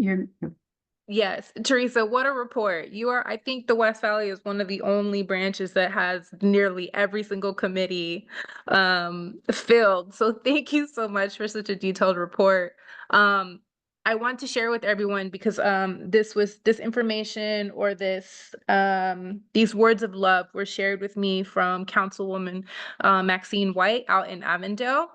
You're Yes, Teresa, what a report. I think the West Valley is one of the only branches that has nearly every single committee filled. So thank you so much for such a detailed report. Um, I want to share with everyone because this information or these words of love were shared with me from Councilwoman Maxine White out in Avondale.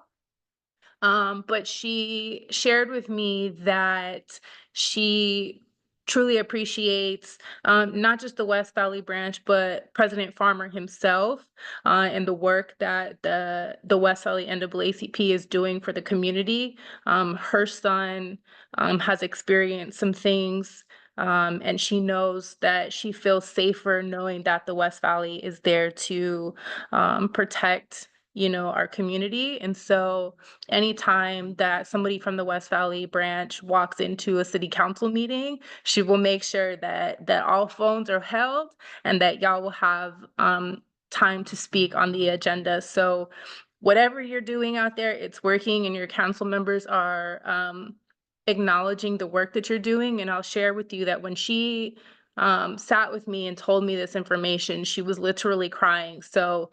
But she shared with me that she truly appreciates not just the West Valley branch, but President Farmer himself and the work that the West Valley NAACP is doing for the community. Her son has experienced some things. And she knows that she feels safer knowing that the West Valley is there to protect, our community. And so anytime that somebody from the West Valley branch walks into a city council meeting, she will make sure that all phones are held and that y'all will have time to speak on the agenda. So whatever you're doing out there, it's working, and your council members are acknowledging the work that you're doing. And I'll share with you that when she sat with me and told me this information, she was literally crying. So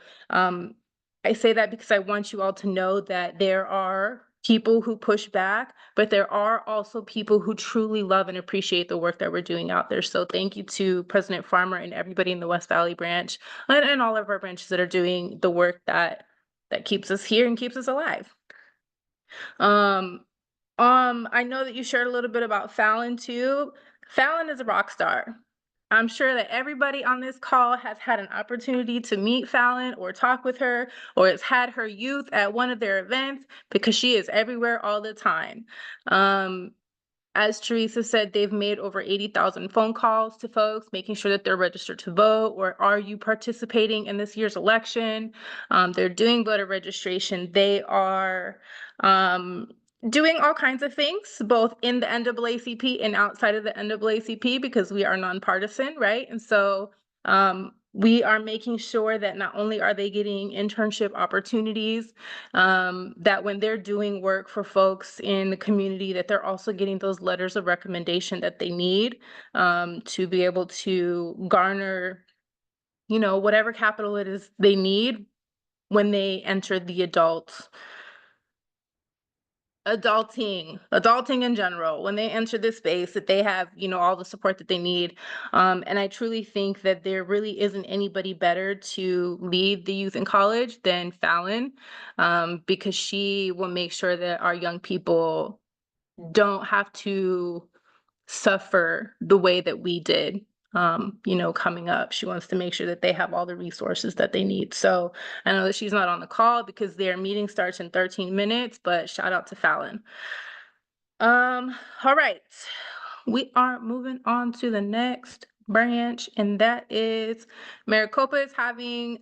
I say that because I want you all to know that there are people who push back, but there are also people who truly love and appreciate the work that we're doing out there. So thank you to President Farmer and everybody in the West Valley branch and all of our branches that are doing the work that keeps us here and keeps us alive. I know that you shared a little bit about Fallon too. Fallon is a rock star. I'm sure that everybody on this call has had an opportunity to meet Fallon or talk with her, or has had her youth at one of their events, because she is everywhere all the time. As Teresa said, they've made over 80,000 phone calls to folks, making sure that they're registered to vote, or are you participating in this year's election? They're doing voter registration. They are doing all kinds of things, both in the NAACP and outside of the NAACP, because we are nonpartisan, right? And so we are making sure that not only are they getting internship opportunities, that when they're doing work for folks in the community, that they're also getting those letters of recommendation that they need to be able to garner, whatever capital it is they need when they enter the adulting in general, when they enter this space, that they have, all the support that they need. And I truly think that there really isn't anybody better to lead the youth in college than Fallon, because she will make sure that our young people don't have to suffer the way that we did, coming up. She wants to make sure that they have all the resources that they need. So I know that she's not on the call because their meeting starts in 13 minutes, but shout out to Fallon. All right. We are moving on to the next branch, and that is Maricopa is having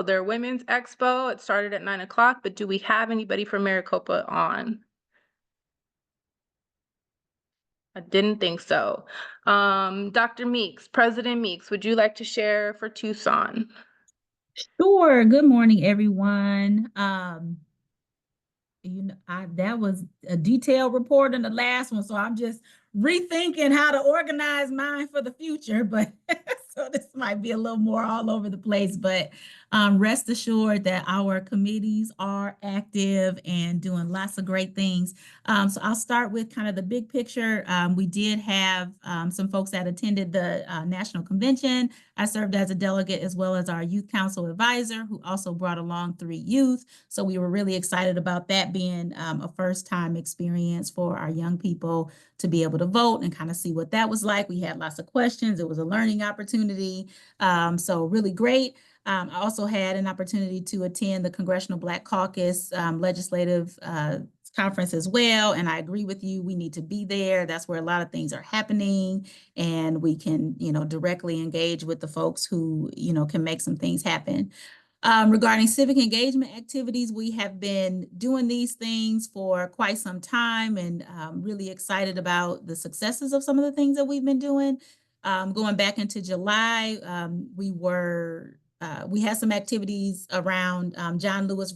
their women's expo. It started at 9 o'clock, but do we have anybody from Maricopa on? I didn't think so. Dr. Meeks, President Meeks, would you like to share for Tucson? Sure. Good morning, everyone. That was a detailed report in the last one, so I'm just rethinking how to organize mine for the future. But so this might be a little more all over the place, but rest assured that our committees are active and doing lots of great things. So I'll start with kind of the big picture. We did have some folks that attended the National Convention. I served as a delegate, as well as our Youth Council advisor, who also brought along 3 youth. So we were really excited about that being a first-time experience for our young people to be able to vote and kind of see what that was like. We had lots of questions. It was a learning opportunity. So really great. I also had an opportunity to attend the Congressional Black Caucus legislative conference as well. And I agree with you. We need to be there. That's where a lot of things are happening. And we can, directly engage with the folks who, can make some things happen. Regarding civic engagement activities, we have been doing these things for quite some time, and really excited about the successes of some of the things that we've been doing. Going back into July, we were we had some activities around John Lewis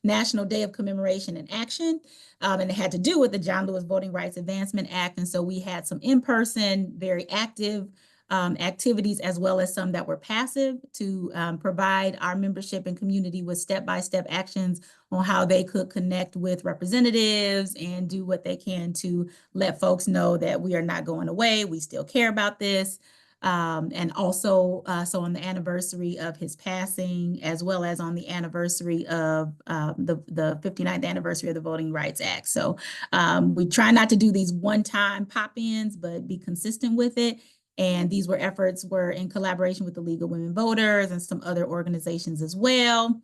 National Day of Commemoration and Action. And it had to do with the John Lewis Voting Rights Advancement Act. And so we had some in-person, very active activities, as well as some that were passive, to provide our membership and community with step-by-step actions on how they could connect with representatives and do what they can to let folks know that we are not going away. We still care about this. And also, so on the anniversary of his passing, as well as on the anniversary of the 59th anniversary of the Voting Rights Act. So we try not to do these one-time pop-ins, but be consistent with it. And these efforts were in collaboration with the League of Women Voters and some other organizations as well.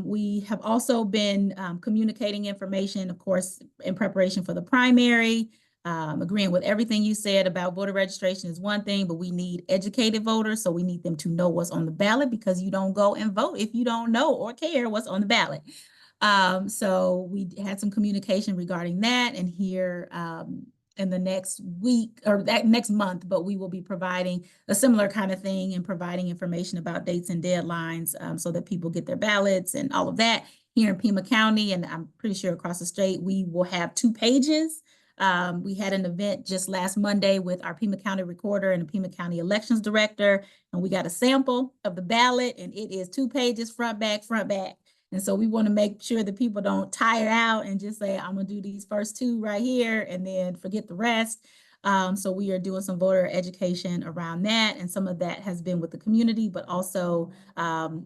We have also been communicating information, of course, in preparation for the primary. Agreeing with everything you said about voter registration is one thing, but we need educated voters. So we need them to know what's on the ballot, because you don't go and vote if you don't know or care what's on the ballot. So we had some communication regarding that, and here in the next week or that next month, but we will be providing a similar kind of thing and providing information about dates and deadlines so that people get their ballots and all of that here in Pima County. And I'm pretty sure across the state, we will have 2 pages. We had an event just last Monday with our Pima County recorder and the Pima County elections director, and we got a sample of the ballot, and it is 2 pages, front, back, front, back. And so we want to make sure that people don't tire out and just say, I'm going to do these first 2 right here and then forget the rest. So we are doing some voter education around that. And some of that has been with the community, but also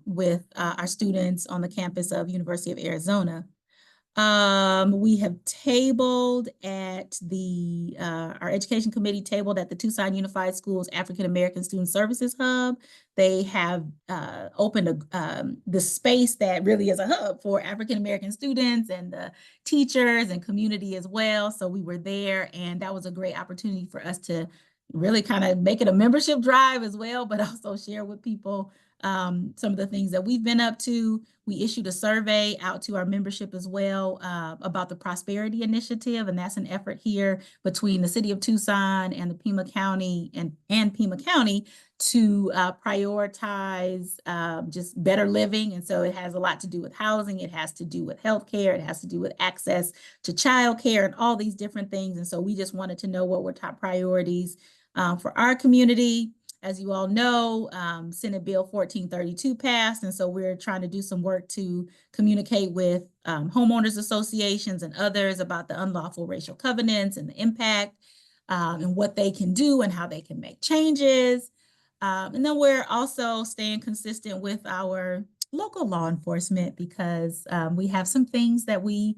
with our students on the campus of University of Arizona. We have tabled at our education committee tabled at the Tucson Unified Schools African American Student Services Hub. They have opened the space that really is a hub for African American students and the teachers and community as well. So we were there, and that was a great opportunity for us to really kind of make it a membership drive as well, but also share with people some of the things that we've been up to. We issued a survey out to our membership as well about the Prosperity Initiative, and that's an effort here between the city of Tucson and the Pima County and Pima County to prioritize just better living. And so it has a lot to do with housing, it has to do with healthcare, it has to do with access to childcare and all these different things. And so we just wanted to know what were top priorities for our community. As you all know, Senate Bill 1432 passed, and so we're trying to do some work to communicate with homeowners associations and others about the unlawful racial covenants and the impact and what they can do and how they can make changes. And then we're also staying consistent with our local law enforcement, because we have some things that we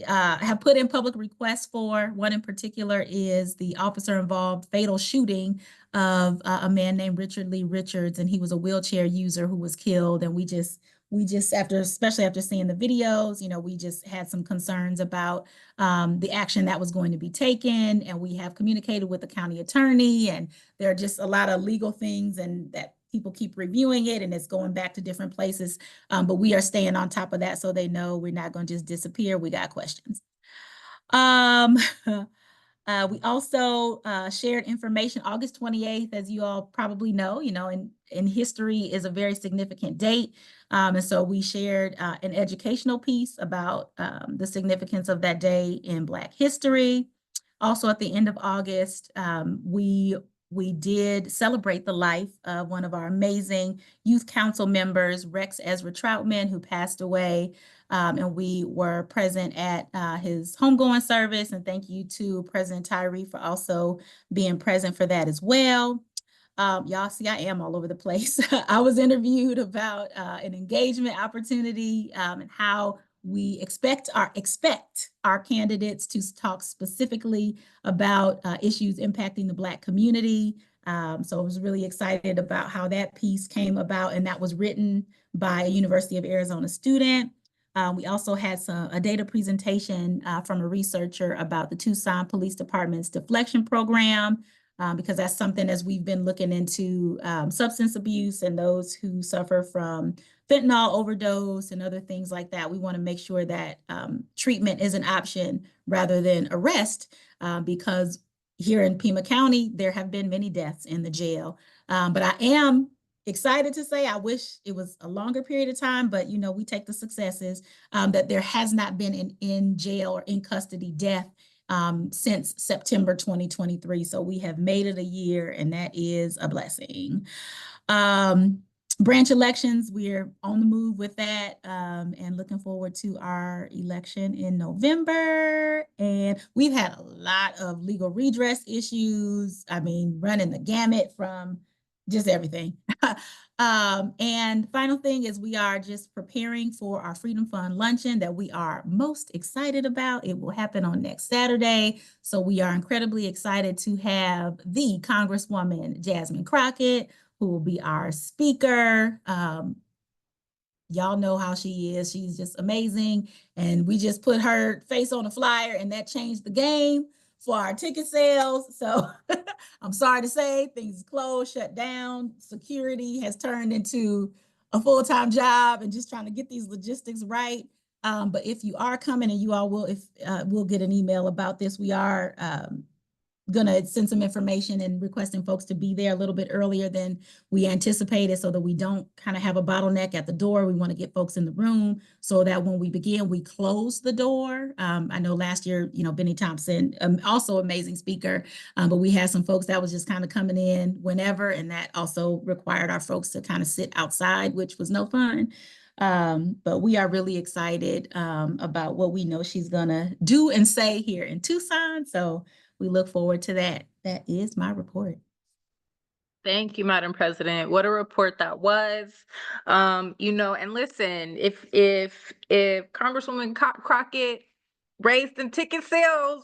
have put in public requests for. One in particular is the officer-involved fatal shooting of a man named Richard Lee Richards, and he was a wheelchair user who was killed. And we just especially after seeing the videos, we just had some concerns about the action that was going to be taken. And we have communicated with the county attorney, and there are just a lot of legal things, and that people keep reviewing it, and it's going back to different places. But we are staying on top of that, so they know we're not going to just disappear. We got questions. We also shared information August 28th, as you all probably know, in history is a very significant date. And so we shared an educational piece about the significance of that day in Black history. Also, at the end of August, we did celebrate the life of one of our amazing youth council members, Rex Ezra Troutman, who passed away. And we were present at his homegoing service. And thank you to President Tyree for also being present for that as well. Y'all see, I am all over the place. I was interviewed about an engagement opportunity and how we expect our candidates to talk specifically about issues impacting the Black community. So I was really excited about how that piece came about, and that was written by a University of Arizona student. We also had a data presentation from a researcher about the Tucson Police Department's deflection program, because that's something, as we've been looking into substance abuse and those who suffer from fentanyl overdose and other things like that. We want to make sure that treatment is an option rather than arrest, because here in Pima County, there have been many deaths in the jail. But I am excited to say, I wish it was a longer period of time, but we take the successes, that there has not been an in jail or in custody death since September 2023. So we have made it a year, and that is a blessing. Branch elections, we're on the move with that, and looking forward to our election in November. And we've had a lot of legal redress issues. I mean, running the gamut from just everything. And final thing is we are just preparing for our Freedom Fund luncheon that we are most excited about. It will happen on next Saturday. So we are incredibly excited to have the Congresswoman Jasmine Crockett, who will be our speaker. Y'all know how she is. She's just amazing. And we just put her face on a flyer, and that changed the game for our ticket sales. So I'm sorry to say, things closed, shut down. Security has turned into a full-time job and just trying to get these logistics right. But if you are coming, and you all will, we'll get an email about this. We are gonna send some information and requesting folks to be there a little bit earlier than we anticipated, so that we don't kind of have a bottleneck at the door. We want to get folks in the room so that when we begin, we close the door. I know last year, Benny Thompson, also amazing speaker, but we had some folks that was just kind of coming in whenever, and that also required our folks to kind of sit outside, which was no fun. But we are really excited about what we know she's gonna do and say here in Tucson. So we look forward to that. That is my report. Thank you, Madam President. What a report that was. And listen, if Congresswoman Crockett raised the ticket sales,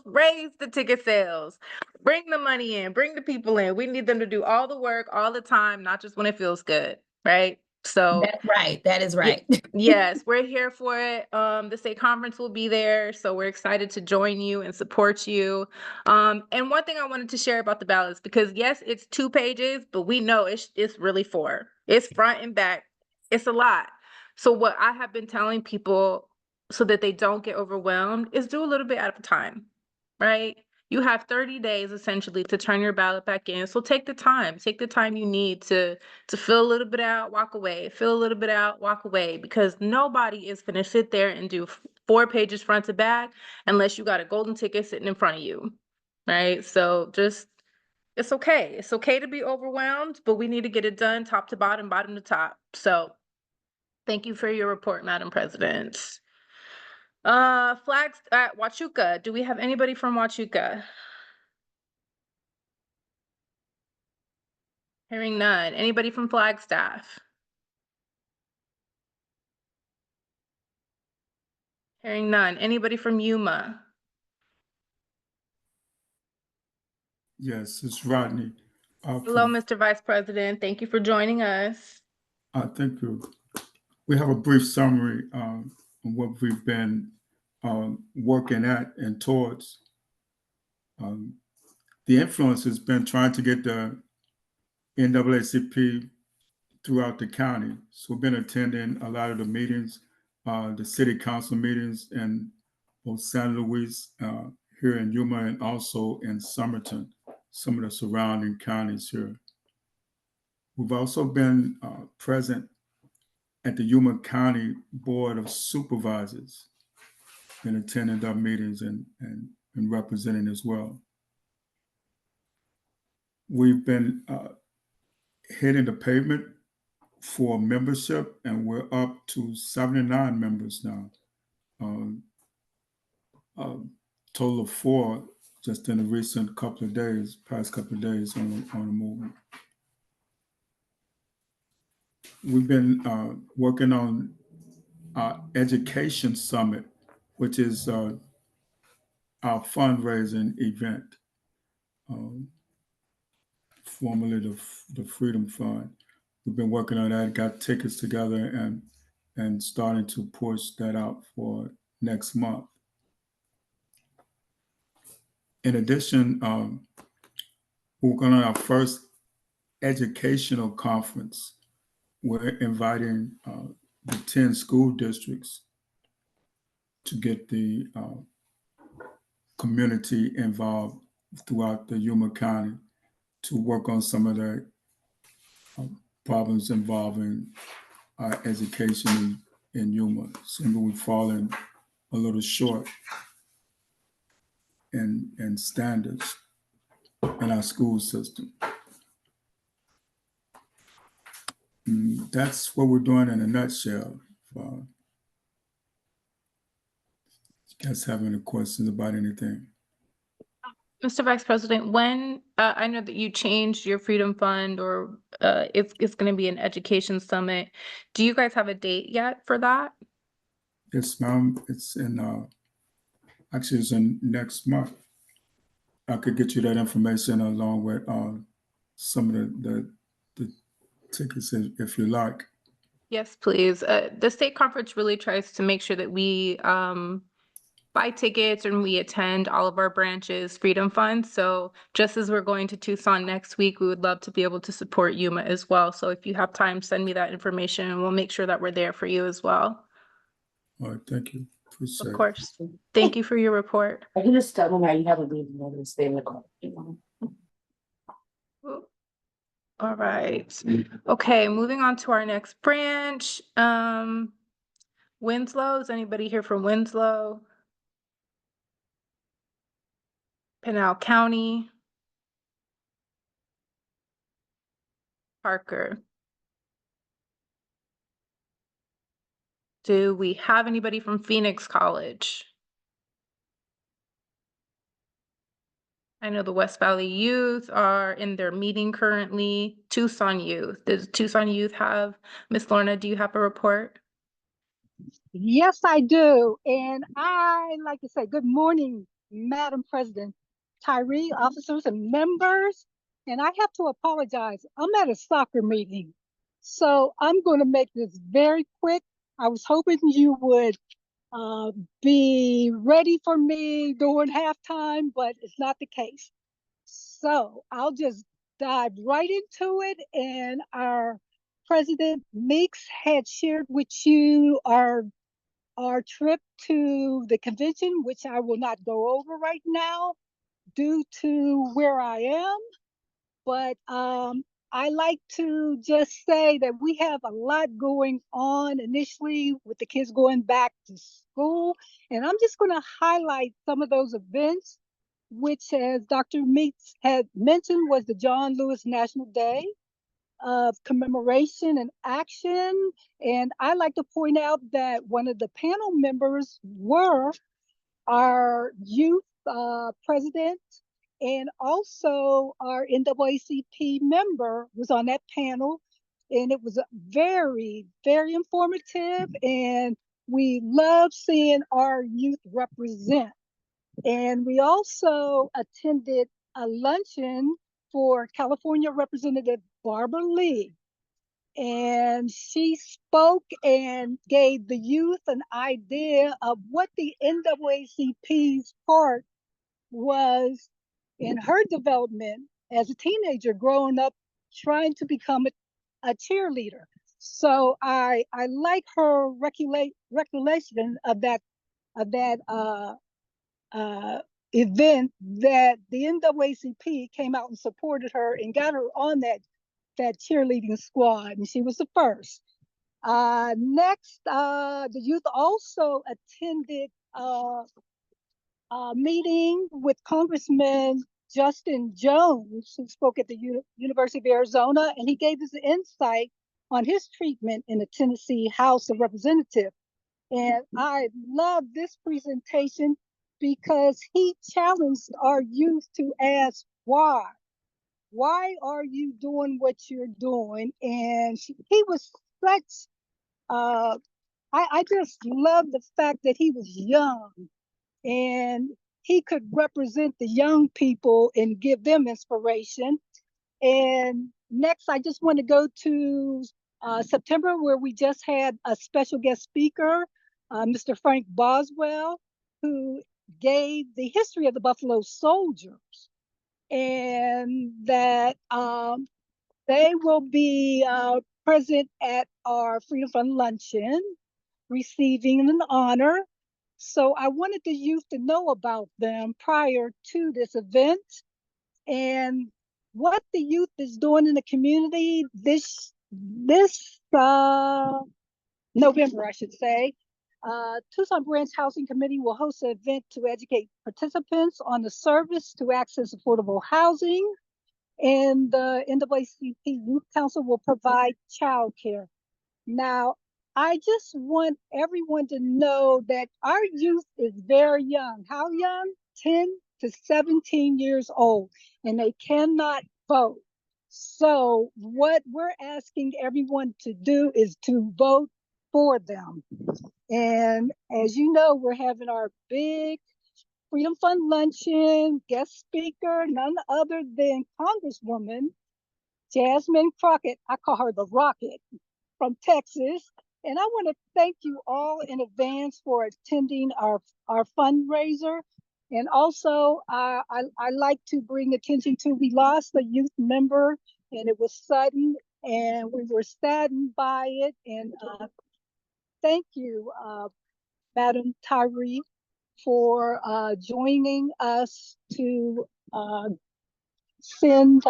bring the money in, bring the people in. We need them to do all the work all the time, not just when it feels good, right? So that's right. That is right. Yes, we're here for it. The state conference will be there, so we're excited to join you and support you. And one thing I wanted to share about the ballots, because yes, it's 2 pages, but we know it's really 4. It's front and back. It's a lot. So what I have been telling people, so that they don't get overwhelmed, is do a little bit at a time, right? You have 30 days essentially to turn your ballot back in. So take the time you need to fill a little bit out, walk away, fill a little bit out, walk away, because nobody is going to sit there and do 4 pages front to back unless you got a golden ticket sitting in front of you, right? So it's okay. It's okay to be overwhelmed, but we need to get it done top to bottom, bottom to top. So thank you for your report, Madam President. Flags at Huachuca. Do we have anybody from Huachuca? Hearing none. Anybody from Flagstaff? Hearing none. Anybody from Yuma? Yes, it's Rodney. Hello, Mr. Vice President. Thank you for joining us. Thank you. We have a brief summary on what we've been working at and towards. The influence has been trying to get the NAACP throughout the county. So we've been attending a lot of the meetings, the city council meetings in both San Luis, here in Yuma, and also in Somerton, some of the surrounding counties here. We've also been present at the Yuma County Board of Supervisors, and attending their meetings and representing as well. We've been hitting the pavement for membership, and we're up to 79 members now. Total of 4 just in the recent past couple of days on the movement. We've been working on our Education Summit, which is our fundraising event, formerly the Freedom Fund. We've been working on that, got tickets together, and starting to push that out for next month. In addition, we're going on our first educational conference. We're inviting the 10 school districts to get the community involved throughout the Yuma County to work on some of the problems involving our education in Yuma. Seems we've fallen a little short in standards in our school system. That's what we're doing in a nutshell. You guys have any questions about anything? Mr. Vice President, when I know that you changed your Freedom Fund, or it's going to be an education summit. Do you guys have a date yet for that? Yes, ma'am. It's in actually it's in next month. I could get you that information along with some of the tickets if you like. Yes, please. The state conference really tries to make sure that we buy tickets and we attend all of our branches Freedom Fund. So just as we're going to Tucson next week, we would love to be able to support Yuma as well. So if you have time, send me that information and we'll make sure that we're there for you as well. All right, thank you. Appreciate Of it. course. Thank you for your report. I can just tell them how you have a meeting and stay in the car. All right. Okay, moving on to our next branch. Winslow, is anybody here from Winslow? Pinal County. Parker. Do we have anybody from Phoenix College? I know the West Valley Youth are in their meeting currently. Tucson Youth. Does Tucson Youth have, Miss Lorna, do you have a report? Yes, I do. And I like to say good morning, Madam President, Tyree, officers and members. And I have to apologize. I'm at a soccer meeting. So I'm going to make this very quick. I was hoping you would be ready for me during halftime, but it's not the case. So I'll just dive right into it. And our President Meeks had shared with you our trip to the convention, which I will not go over right now due to where I am. But I like to just say that we have a lot going on initially with the kids going back to school. And I'm just going to highlight some of those events, which, as Dr. Meeks had mentioned, was the John Lewis National Day of commemoration and action. And I like to point out that one of the panel members were our youth president, and also our NAACP member was on that panel. And it was very, very informative. And we love seeing our youth represent. And we also attended a luncheon for California Representative Barbara Lee. And she spoke and gave the youth an idea of what the NAACP's part was in her development as a teenager growing up, trying to become a cheerleader. So I like her recollection of that event, that the NAACP came out and supported her and got her on that cheerleading squad, and she was the first. Next, the youth also attended a meeting with Congressman Justin Jones, who spoke at the University of Arizona, and he gave us insight on his treatment in the Tennessee House of Representatives. And I love this presentation because he challenged our youth to ask why. Why are you doing what you're doing? And he was such, I just love the fact that he was young and he could represent the young people and give them inspiration. And next, I just want to go to September, where we just had a special guest speaker, Mr. Frank Boswell, who gave the history of the Buffalo Soldiers, and that they will be present at our Freedom Fund luncheon, receiving an honor. So I wanted the youth to know about them prior to this event and what the youth is doing in the community. This this November, I should say, Tucson Branch Housing Committee will host an event to educate participants on the service to access affordable housing. And the NAACP Youth Council will provide childcare. Now, I just want everyone to know that our youth is very young. How young? 10 to 17 years old, and they cannot vote. So what we're asking everyone to do is to vote for them. And as you know, we're having our big Freedom Fund luncheon, guest speaker, none other than Congresswoman Jasmine Crockett. I call her the Rocket, from Texas. And I want to thank you all in advance for attending our fundraiser. And also, I like to bring attention to, we lost a youth member, and it was sudden, and we were saddened by it. And thank you, Madam Tyree, for joining us to send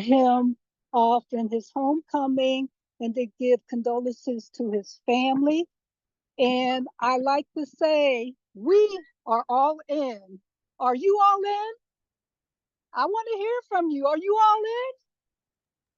him off in his homecoming and to give condolences to his family. And I like to say, we are all in. Are you all in? I want to hear from you. Are you all in?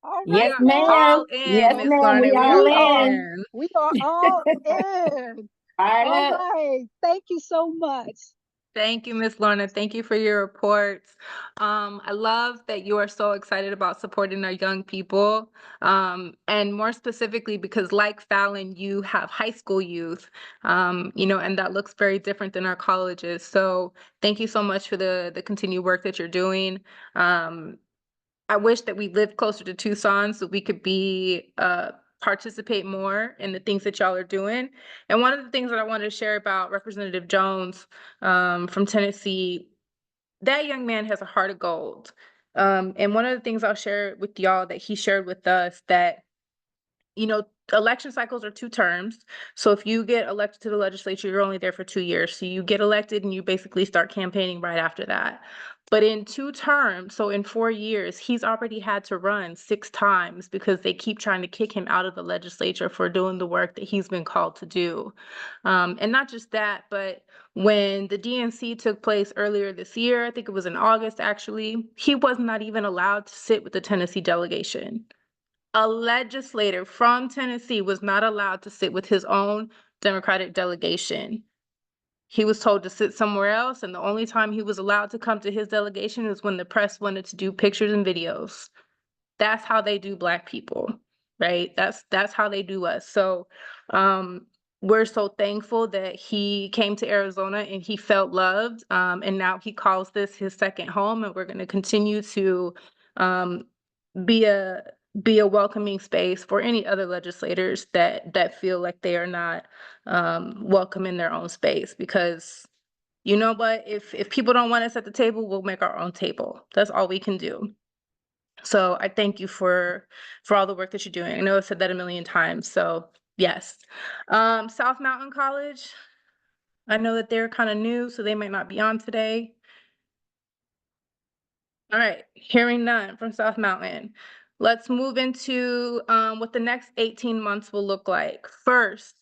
All We Yes, right, are now. ma'am. all in, Yes, Miss ma'am. Lorna. We We all are We all are, in. in. we are all in. Fired All up. right. Thank you so much. Thank you, Miss Lorna. Thank you for your reports. I love that you are so excited about supporting our young people. And more specifically, because like Fallon, you have high school youth, and that looks very different than our colleges. So thank you so much for the continued work that you're doing. I wish that we lived closer to Tucson so we could participate more in the things that y'all are doing. And one of the things that I wanted to share about Representative Jones from Tennessee, that young man has a heart of gold. And one of the things I'll share with y'all that he shared with us, that election cycles are 2 terms. So if you get elected to the legislature, you're only there for 2 years. So you get elected and you basically start campaigning right after that. But in 2 terms, so in 4 years, he's already had to run 6 times because they keep trying to kick him out of the legislature for doing the work that he's been called to do. And not just that, but when the DNC took place earlier this year, I think it was in August actually, he was not even allowed to sit with the Tennessee delegation. A legislator from Tennessee was not allowed to sit with his own Democratic delegation. He was told to sit somewhere else, and the only time he was allowed to come to his delegation is when the press wanted to do pictures and videos. That's how they do Black people, right? That's how they do us. So we're so thankful that he came to Arizona and he felt loved, and now he calls this his second home, and we're going to continue to be a welcoming space for any other legislators that feel like they are not welcome in their own space. Because you know what, if people don't want us at the table, we'll make our own table. That's all we can do. So I thank you for all the work that you're doing. I know I've said that a million times, so yes. South Mountain College, I know that they're kind of new, so they might not be on today. All right, hearing none from South Mountain. Let's move into what the next 18 months will look like. First,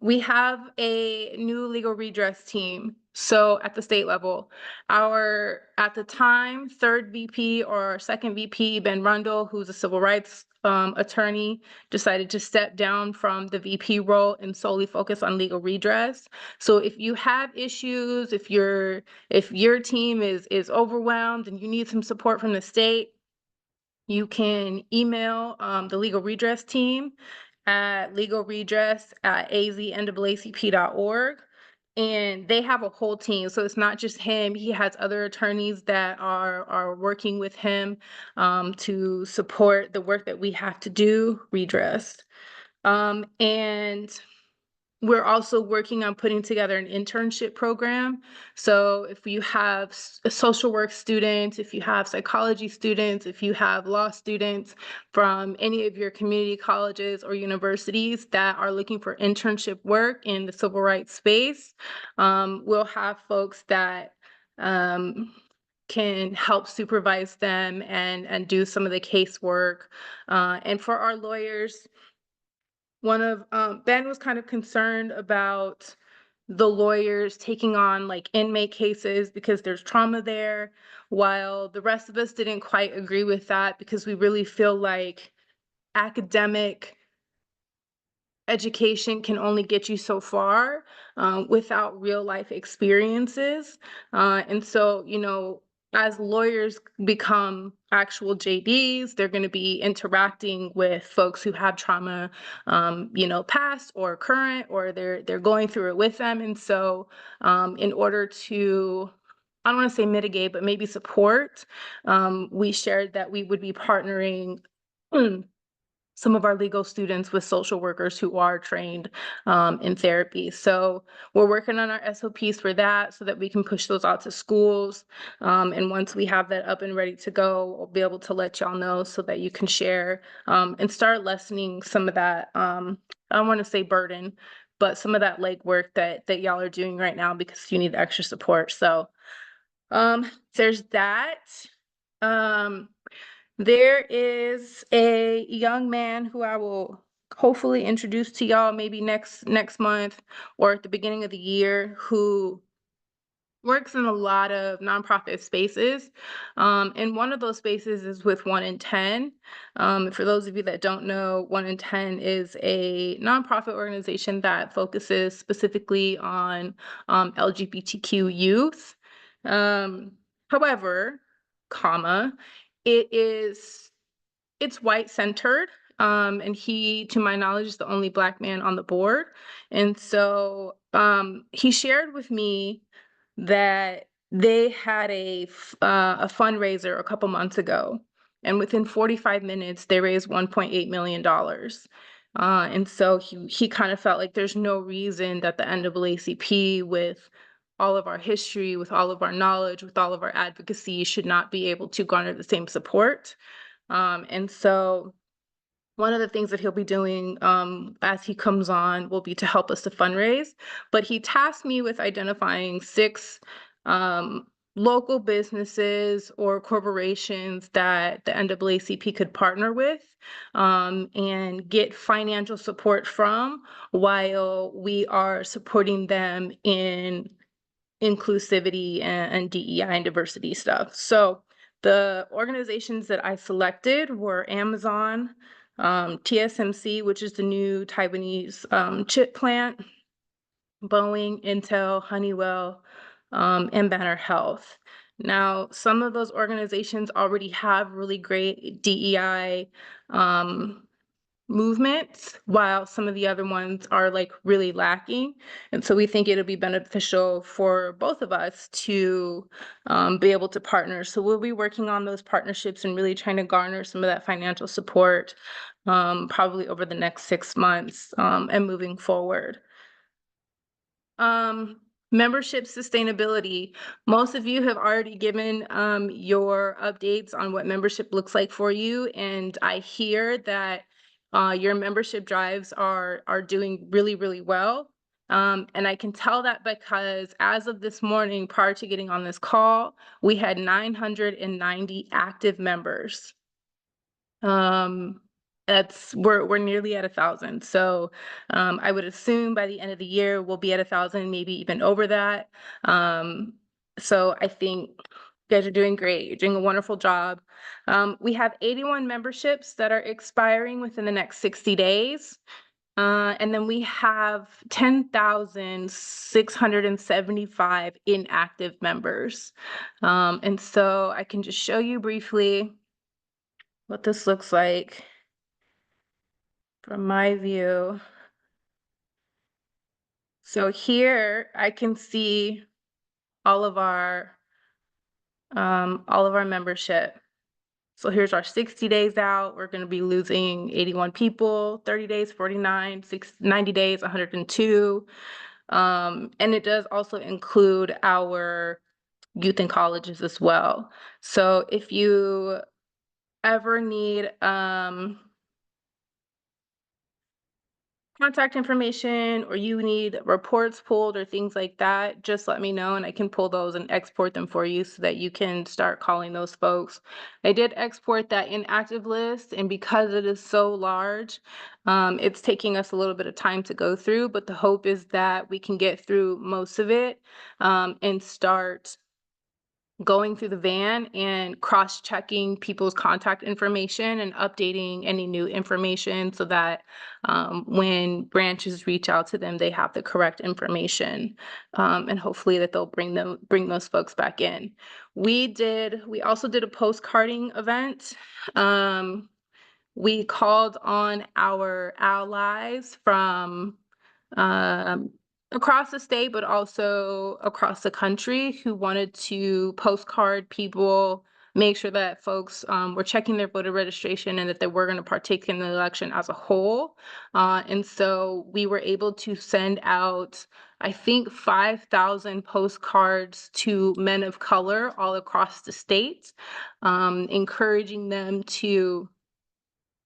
we have a new legal redress team. So at the state level, our, at the time, 3rd VP or 2nd VP, Ben Rundle, who's a civil rights attorney, decided to step down from the VP role and solely focus on legal redress. So if you have issues, if your team is overwhelmed and you need some support from the state, you can email the legal redress team at legalredress@azNAACP.org. And they have a whole team. So it's not just him. He has other attorneys that are working with him to support the work that we have to do, redress. And we're also working on putting together an internship program. So if you have social work students, if you have psychology students, if you have law students from any of your community colleges or universities that are looking for internship work in the civil rights space, we'll have folks that can help supervise them and do some of the casework. And for our lawyers, Ben was kind of concerned about the lawyers taking on like inmate cases because there's trauma there, while the rest of us didn't quite agree with that because we really feel like academic education can only get you so far without real life experiences. And so, you know, as lawyers become actual JDs, they're going to be interacting with folks who have trauma, you know, past or current, or they're going through it with them. And so, in order to, I don't want to say mitigate, but maybe support, we shared that we would be partnering some of our legal students with social workers who are trained in therapy. So we're working on our SOPs for that so that we can push those out to schools. And once we have that up and ready to go, we'll be able to let y'all know so that you can share and start lessening some of that, I don't want to say burden, but some of that legwork that y'all are doing right now because you need extra support. So there's that. There is a young man who I will hopefully introduce to y'all maybe next month or at the beginning of the year, who works in a lot of nonprofit spaces. And one of those spaces is with 1 in 10. For those of you that don't know, 1 in 10 is a nonprofit organization that focuses specifically on LGBTQ youth. However, it's white centered. And he, to my knowledge, is the only Black man on the board. And so he shared with me that they had a fundraiser a couple months ago, and within 45 minutes they raised $1.8 million. And so he kind of felt like there's no reason that the NAACP, with all of our history, with all of our knowledge, with all of our advocacy, should not be able to garner the same support. And so one of the things that he'll be doing as he comes on will be to help us to fundraise. But he tasked me with identifying 6 local businesses or corporations that the NAACP could partner with and get financial support from, while we are supporting them in inclusivity and DEI and diversity stuff. So the organizations that I selected were Amazon, TSMC, which is the new Taiwanese chip plant, Boeing, Intel, Honeywell, and Banner Health. Now, some of those organizations already have really great DEI movements, while some of the other ones are like really lacking. And so we think it'll be beneficial for both of us to be able to partner. So we'll be working on those partnerships and really trying to garner some of that financial support probably over the next 6 months and moving forward. Membership sustainability. Most of you have already given your updates on what membership looks like for you, and I hear that your membership drives are doing really, really well. And I can tell that because as of this morning, prior to getting on this call, we had 990 active members. We're nearly at 1,000. So I would assume by the end of the year we'll be at 1,000, maybe even over that. So I think you guys are doing great. You're doing a wonderful job. We have 81 memberships that are expiring within the next 60 days. And then we have 10,675 inactive members. And so I can just show you briefly what this looks like from my view. So here I can see all of our membership. So here's our 60 days out. We're going to be losing 81 people, 30 days, 49, 90 days, 102. And it does also include our youth and colleges as well. So if you ever need contact information or you need reports pulled or things like that, just let me know and I can pull those and export them for you so that you can start calling those folks. I did export that inactive list, and because it is so large, it's taking us a little bit of time to go through, but the hope is that we can get through most of it and start going through the van and cross-checking people's contact information and updating any new information so that when branches reach out to them, they have the correct information, and hopefully that they'll bring those folks back in. We also did a postcarding event. We called on our allies from across the state, but also across the country, who wanted to postcard people, make sure that folks were checking their voter registration and that they were going to partake in the election as a whole. And so we were able to send out, I think, 5,000 postcards to men of color all across the state, encouraging them to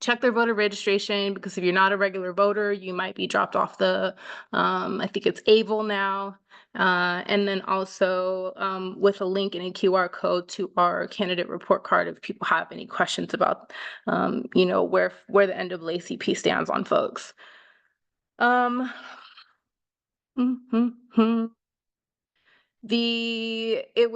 check their voter registration, because if you're not a regular voter, you might be dropped off the, I think it's ABLE now. And then also with a link and a QR code to our candidate report card if people have any questions about, where the NAACP stands on folks. It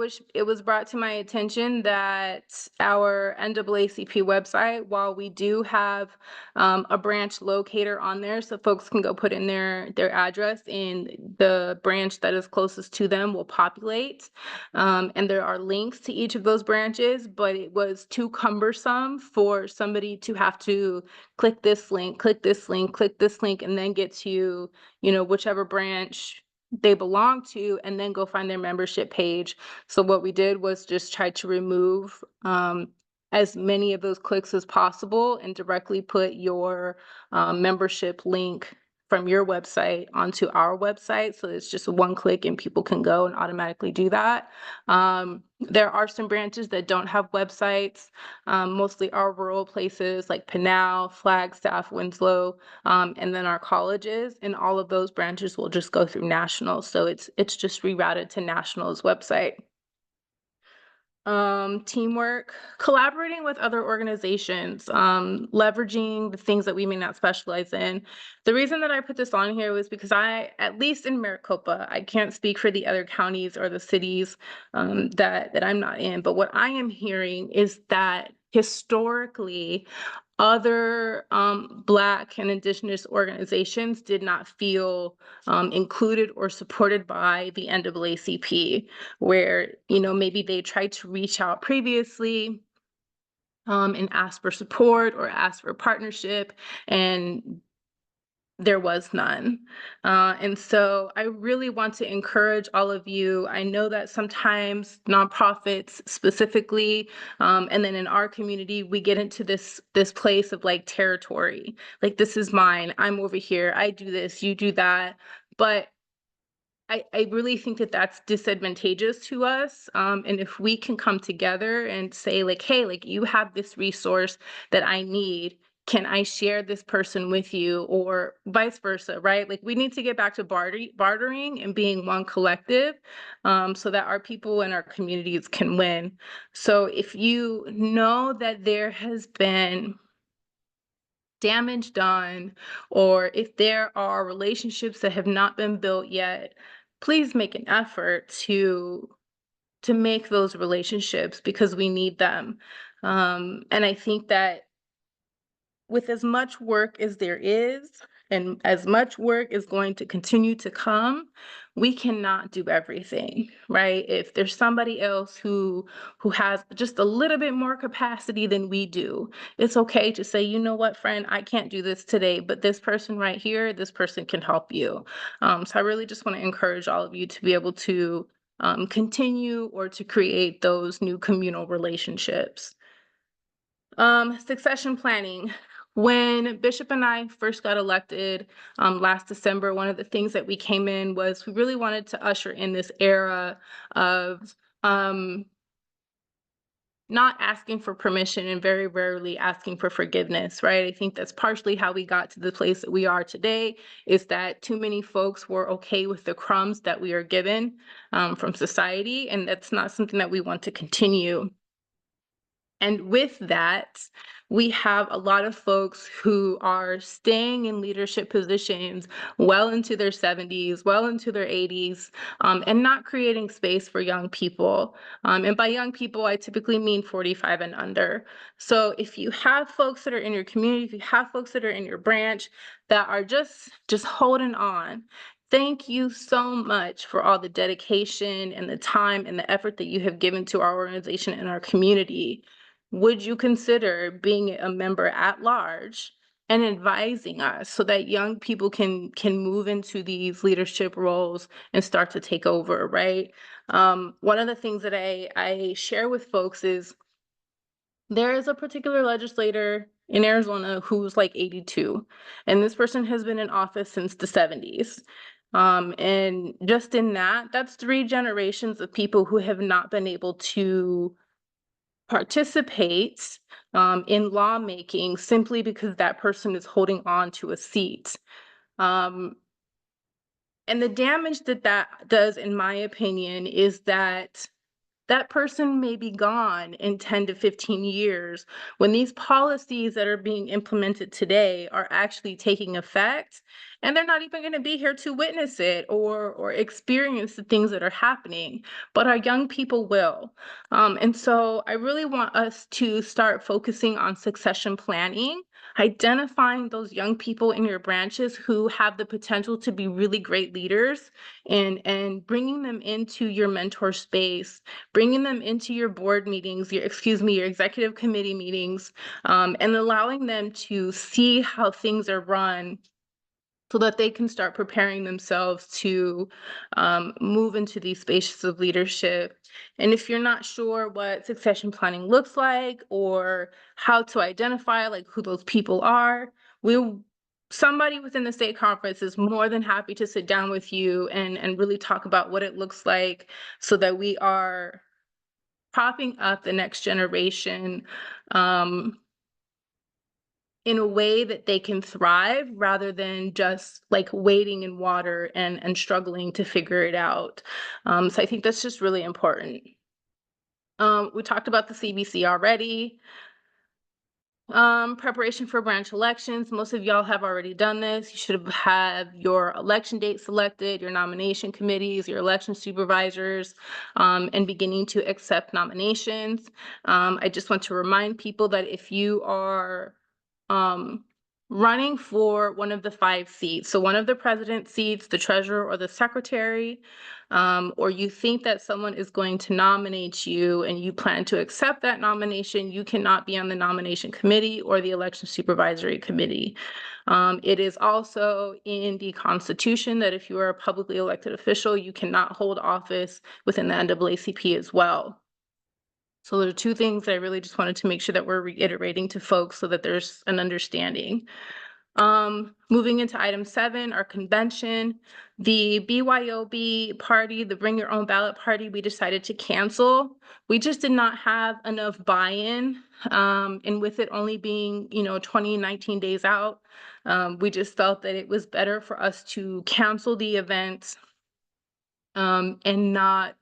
was brought to my attention that our NAACP website, while we do have a branch locator on there so folks can go put in their address, and the branch that is closest to them will populate, and there are links to each of those branches, but it was too cumbersome for somebody to have to click this link, click this link, click this link, and then get to whichever branch they belong to and then go find their membership page. So what we did was just try to remove as many of those clicks as possible and directly put your membership link from your website onto our website. So it's just one click and people can go and automatically do that. There are some branches that don't have websites, mostly our rural places like Pinal, Flagstaff, Winslow, and then our colleges, and all of those branches will just go through National. So it's just rerouted to National's website. Teamwork, collaborating with other organizations, leveraging the things that we may not specialize in. The reason that I put this on here was because at least in Maricopa, I can't speak for the other counties or the cities that I'm not in, but what I am hearing is that historically, other Black and Indigenous organizations did not feel included or supported by the NAACP, where maybe they tried to reach out previously and ask for support or ask for partnership, and there was none. And so I really want to encourage all of you. I know that sometimes nonprofits specifically, and then in our community, we get into this place of like territory. Like, this is mine, I'm over here, I do this, you do that. But I really think that that's disadvantageous to us. And if we can come together and say like, hey, like, you have this resource that I need, can I share this person with you, or vice versa, right? Like, we need to get back to bartering and being one collective, so that our people and our communities can win. So if you know that there has been damage done, or if there are relationships that have not been built yet, please make an effort to make those relationships, because we need them. And I think that with as much work as there is, and as much work is going to continue to come, we cannot do everything, right? If there's somebody else who has just a little bit more capacity than we do, it's okay to say, you know what, friend, I can't do this today, but this person right here, this person can help you. So I really just want to encourage all of you to be able to continue or to create those new communal relationships. Succession planning. When Bishop and I first got elected last December, one of the things that we came in was we really wanted to usher in this era of not asking for permission and very rarely asking for forgiveness, right? I think that's partially how we got to the place that we are today, is that too many folks were okay with the crumbs that we are given from society, and that's not something that we want to continue. And with that, we have a lot of folks who are staying in leadership positions well into their 70s, well into their 80s, and not creating space for young people. And by young people, I typically mean 45 and under. So if you have folks that are in your community, if you have folks that are in your branch that are just holding on, thank you so much for all the dedication and the time and the effort that you have given to our organization and our community. Would you consider being a member at large and advising us so that young people can move into these leadership roles and start to take over, right? One of the things that I share with folks is there is a particular legislator in Arizona who's like 82, and this person has been in office since the 70s. And just in that's 3 generations of people who have not been able to participate in lawmaking simply because that person is holding on to a seat. And the damage that that does, in my opinion, is that that person may be gone in 10 to 15 years when these policies that are being implemented today are actually taking effect, and they're not even going to be here to witness it or experience the things that are happening, but our young people will. And so I really want us to start focusing on succession planning, identifying those young people in your branches who have the potential to be really great leaders, and bringing them into your mentor space, bringing them into your board meetings, your executive committee meetings, and allowing them to see how things are run so that they can start preparing themselves to move into these spaces of leadership. And if you're not sure what succession planning looks like or how to identify like who those people are, somebody within the state conference is more than happy to sit down with you and really talk about what it looks like so that we are propping up the next generation in a way that they can thrive rather than just like wading in water and struggling to figure it out. So I think that's just really important. We talked about the CBC already. Preparation for branch elections. Most of y'all have already done this. You should have your election date selected, your nomination committees, your election supervisors, and beginning to accept nominations. I just want to remind people that if you are running for one of the 5 seats, so one of the president seats, the treasurer, or the secretary, or you think that someone is going to nominate you and you plan to accept that nomination, you cannot be on the nomination committee or the election supervisory committee. It is also in the Constitution that if you are a publicly elected official, you cannot hold office within the NAACP as well. So there are 2 things that I really just wanted to make sure that we're reiterating to folks so that there's an understanding. Moving into item 7, our convention, the BYOB party, the Bring Your Own Ballot party, we decided to cancel. We just did not have enough buy-in, and with it only being, 19 days out, we just felt that it was better for us to cancel the event and not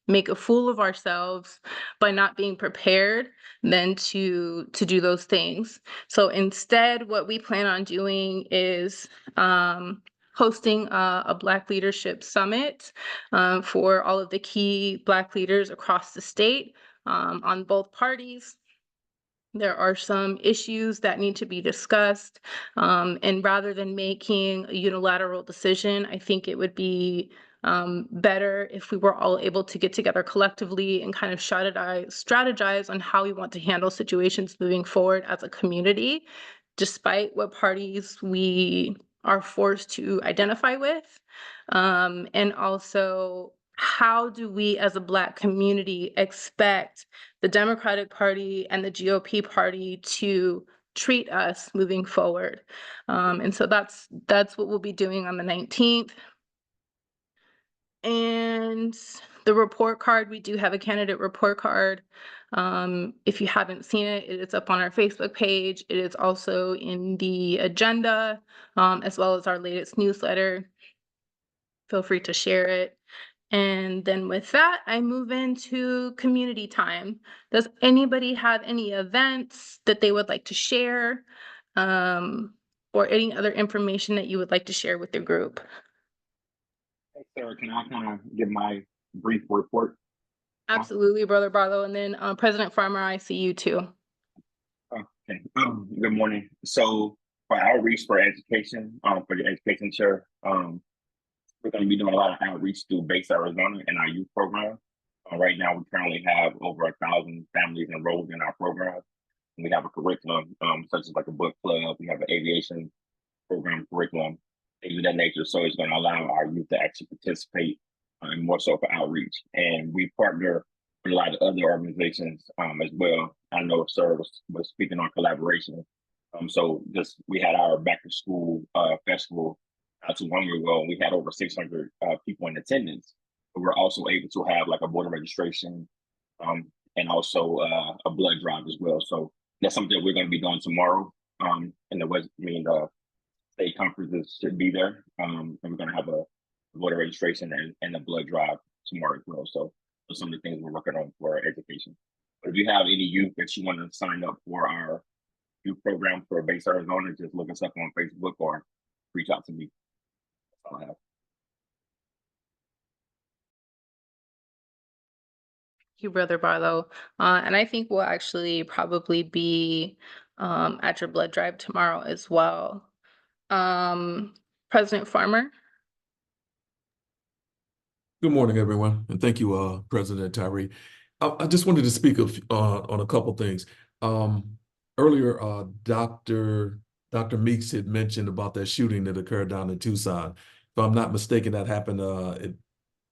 make a fool of ourselves by not being prepared than to do those things. So instead, what we plan on doing is hosting a Black Leadership Summit for all of the key Black leaders across the state on both parties. There are some issues that need to be discussed, and rather than making a unilateral decision, I think it would be better if we were all able to get together collectively and kind of strategize on how we want to handle situations moving forward as a community, despite what parties we are forced to identify with. And also, how do we as a Black community expect the Democratic Party and the GOP party to treat us moving forward? And so that's what we'll be doing on the 19th. And The report card, we do have a candidate report card. If you haven't seen it, it is up on our Facebook page. It is also in the agenda, as well as our latest newsletter. Feel free to share it. And then with that, I move into community time. Does anybody have any events that they would like to share? Or any other information that you would like to share with your group? Hey, Sarah, can I kind of give my brief report? Absolutely, Brother Barlow. And then President Farmer, I see you too. Okay. Good morning. So for outreach for education, for the education chair, we're going to be doing a lot of outreach through Base Arizona and our youth program. Right now, we currently have over 1,000 families enrolled in our program. We have a curriculum, such as like a book club. We have an aviation program curriculum, things of that nature. So it's going to allow our youth to actually participate and more so for outreach. And we partner with a lot of other organizations as well. I know Sir was speaking on collaboration. So we had our back to school festival not too long ago, and we had over 600 people in attendance. But we're also able to have like a voter registration and also a blood drive as well. So that's something that we're going to be doing tomorrow. In the West, the state conferences should be there. And we're going to have a voter registration and a blood drive tomorrow as well. So those are some of the things we're working on for our education. But if you have any youth that you want to sign up for our youth program for Base Arizona, just look us up on Facebook or reach out to me. That's all I have. You, Brother Barlow. And I think we'll actually probably be at your blood drive tomorrow as well. President Farmer. Good morning, everyone, and thank you, President Tyree. I just wanted to speak on a couple things. Earlier, Dr. Meeks had mentioned about that shooting that occurred down in Tucson. If I'm not mistaken, that happened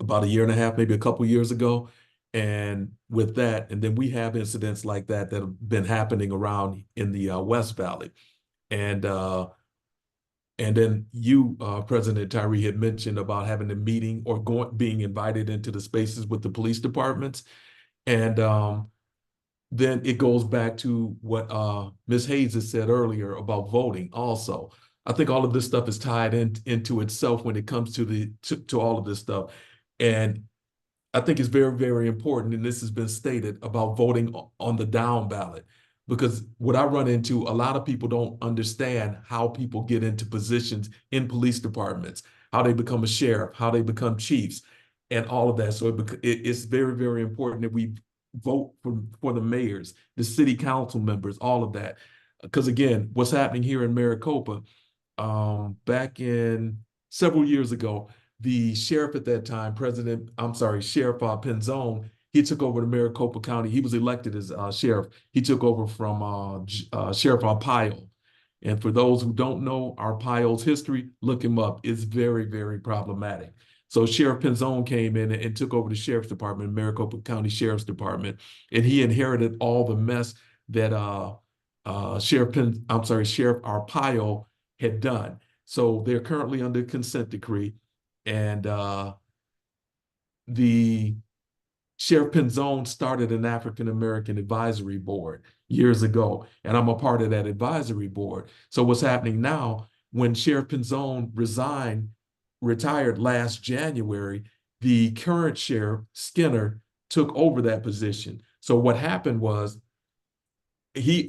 about a year and a half, maybe a couple years ago. And with that, and then we have incidents like that have been happening around in the West Valley. And then you, President Tyree, had mentioned about having a meeting or being invited into the spaces with the police departments. And then it goes back to what Ms. Hayes has said earlier about voting also. I think all of this stuff is tied into itself when it comes to all of this stuff. And I think it's very, very important, and this has been stated, about voting on the down ballot. Because what I run into, a lot of people don't understand how people get into positions in police departments, how they become a sheriff, how they become chiefs, and all of that. So it's very, very important that we vote for the mayors, the city council members, all of that. Because again, what's happening here in Maricopa, back in several years ago, the sheriff at that time, Sheriff Penzone, he took over the Maricopa County. He was elected as sheriff. He took over from Sheriff Arpaio. And for those who don't know Arpaio's history, look him up. It's very, very problematic. So Sheriff Penzone came in and took over the sheriff's department, Maricopa County Sheriff's Department, and he inherited all the mess that Sheriff Arpaio had done. So they're currently under consent decree. And the Sheriff Penzone started an African American advisory board years ago, and I'm a part of that advisory board. So what's happening now, when Sheriff Penzone retired last January, the current sheriff, Skinner, took over that position. So what happened was he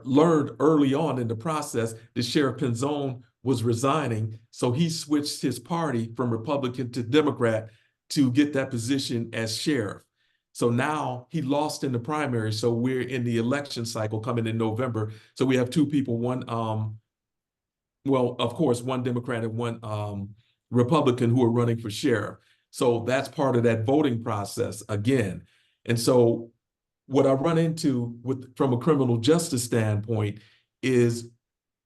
learned early on in the process that Sheriff Penzone was resigning, so he switched his party from Republican to Democrat to get that position as sheriff. So now he lost in the primary, so we're in the election cycle coming in November. So we have two people, one Democrat and one Republican who are running for sheriff. So that's part of that voting process again. And so what I run into from a criminal justice standpoint is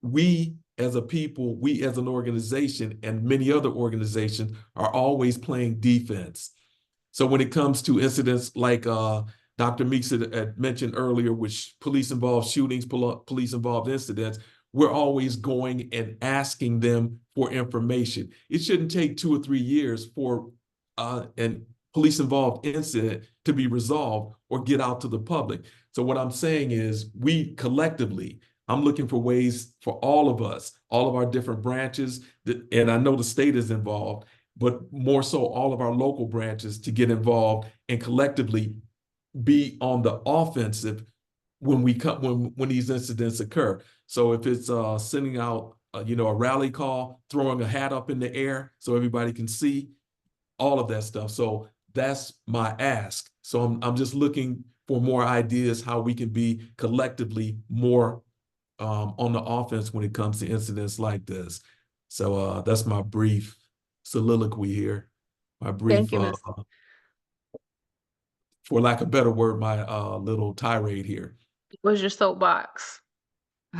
we as a people, we as an organization, and many other organizations are always playing defense. So when it comes to incidents like Dr. Meeks had mentioned earlier, which police-involved shootings, police-involved incidents, we're always going and asking them for information. It shouldn't take 2 or 3 years for, and police involved incident to be resolved or get out to the public. So what I'm saying is we collectively, I'm looking for ways for all of us, all of our different branches, and I know the state is involved, but more so all of our local branches to get involved and collectively be on the offensive when we come when these incidents occur. So if it's sending out a rally call, throwing a hat up in the air so everybody can see, all of that stuff. So that's my ask. So I'm just looking for more ideas how we can be collectively more on the offense when it comes to incidents like this. So that's my brief soliloquy here. My brief, Thank you, Ms. for lack of a better word, my little tirade here. Was your soapbox?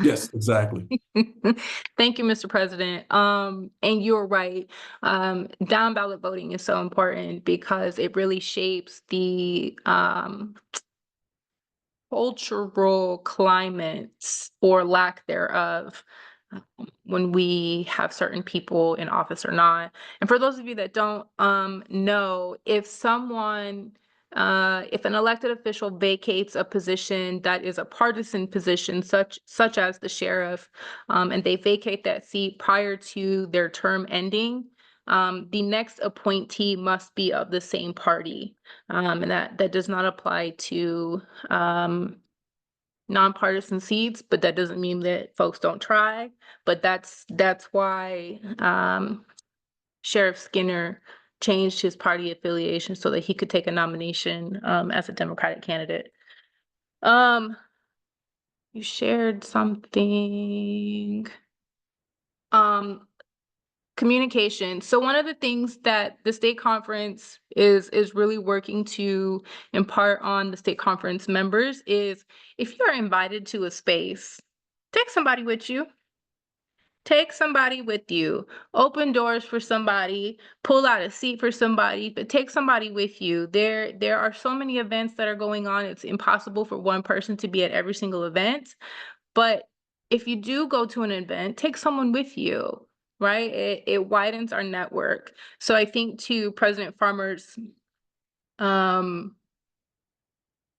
Yes, exactly. Thank you, Mr. President. And you're right. Down ballot voting is so important because it really shapes the cultural climates or lack thereof when we have certain people in office or not. And for those of you that don't know, if an elected official vacates a position that is a partisan position, such as the sheriff, and they vacate that seat prior to their term ending, the next appointee must be of the same party. And that does not apply to nonpartisan seats, but that doesn't mean that folks don't try. But that's why Sheriff Skinner changed his party affiliation so that he could take a nomination as a Democratic candidate. You shared something. Communication. So one of the things that the state conference is really working to impart on the state conference members is if you're invited to a space, take somebody with you. Take somebody with you. Open doors for somebody, pull out a seat for somebody, but take somebody with you. There are so many events that are going on. It's impossible for one person to be at every single event. But if you do go to an event, take someone with you, right? It widens our network. So I think to President Farmer's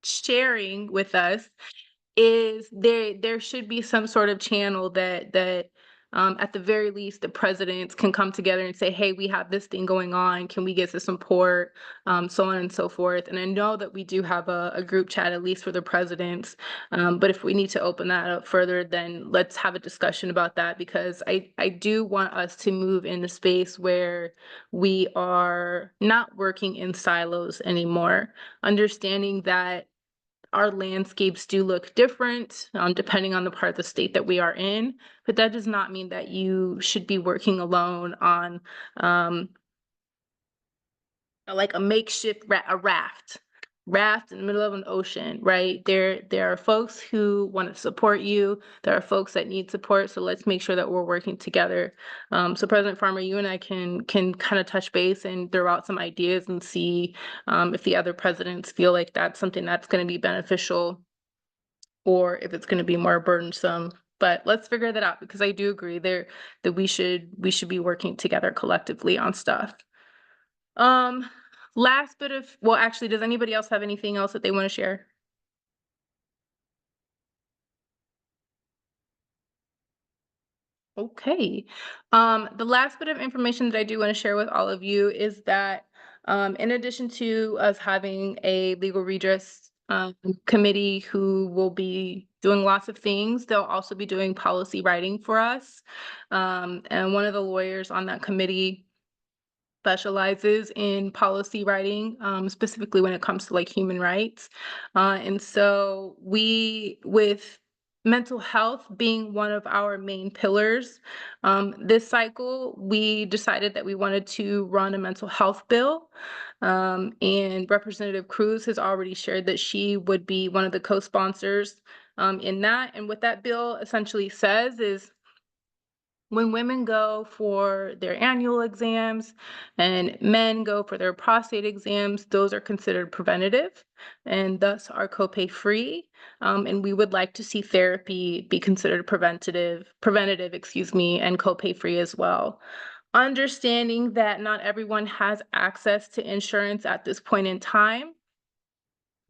sharing with us is there should be some sort of channel that at the very least the presidents can come together and say, hey, we have this thing going on, can we get some support, so on and so forth. And I know that we do have a group chat, at least for the presidents, but if we need to open that up further, then let's have a discussion about that, because I do want us to move in a space where we are not working in silos anymore, understanding that our landscapes do look different depending on the part of the state that we are in, but that does not mean that you should be working alone on like a makeshift raft in the middle of an ocean, right? There are folks who want to support you. There are folks that need support. So let's make sure that we're working together. So President Farmer, you and I can kind of touch base and throw out some ideas and see if the other presidents feel like that's something that's going to be beneficial or if it's going to be more burdensome. But let's figure that out, because I do agree that we should be working together collectively on stuff. Last bit of, well, actually, does anybody else have anything else that they want to share? Okay. The last bit of information that I do want to share with all of you is that in addition to us having a legal redress committee who will be doing lots of things, they'll also be doing policy writing for us. And one of the lawyers on that committee specializes in policy writing, specifically when it comes to like human rights. And so with mental health being one of our main pillars, this cycle, we decided that we wanted to run a mental health bill. And Representative Cruz has already shared that she would be one of the co-sponsors in that. And what that bill essentially says is, when women go for their annual exams and men go for their prostate exams, those are considered preventative and thus are copay free. And we would like to see therapy be considered preventative, and copay free as well. understanding that not everyone has access to insurance at this point in time.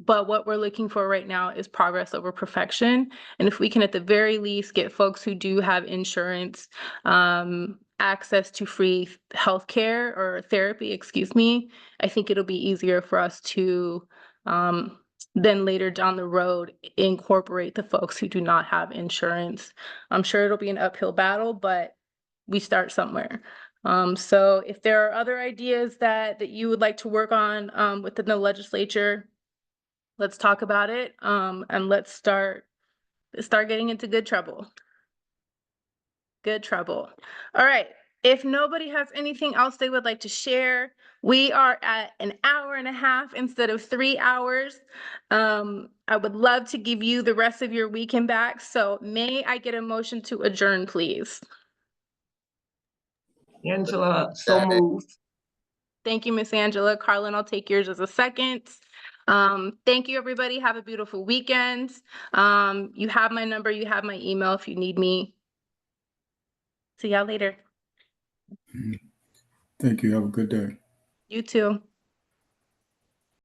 But what we're looking for right now is progress over perfection. And if we can, at the very least, get folks who do have insurance access to free healthcare or therapy, excuse me, I think it'll be easier for us to then later down the road incorporate the folks who do not have insurance. I'm sure it'll be an uphill battle, but we start somewhere. So if there are other ideas that you would like to work on within the legislature, let's talk about it, and let's start getting into good trouble. Good trouble. All right. If nobody has anything else they would like to share, we are at an hour and a half instead of 3 hours. I would love to give you the rest of your weekend back. So may I get a motion to adjourn, please? Angela, so moved. Thank you, Miss Angela. Carlin, I'll take yours as a second. Thank you, everybody. Have a beautiful weekend. You have my number, you have my email if you need me. See y'all later. Thank you. Have a good day. You too.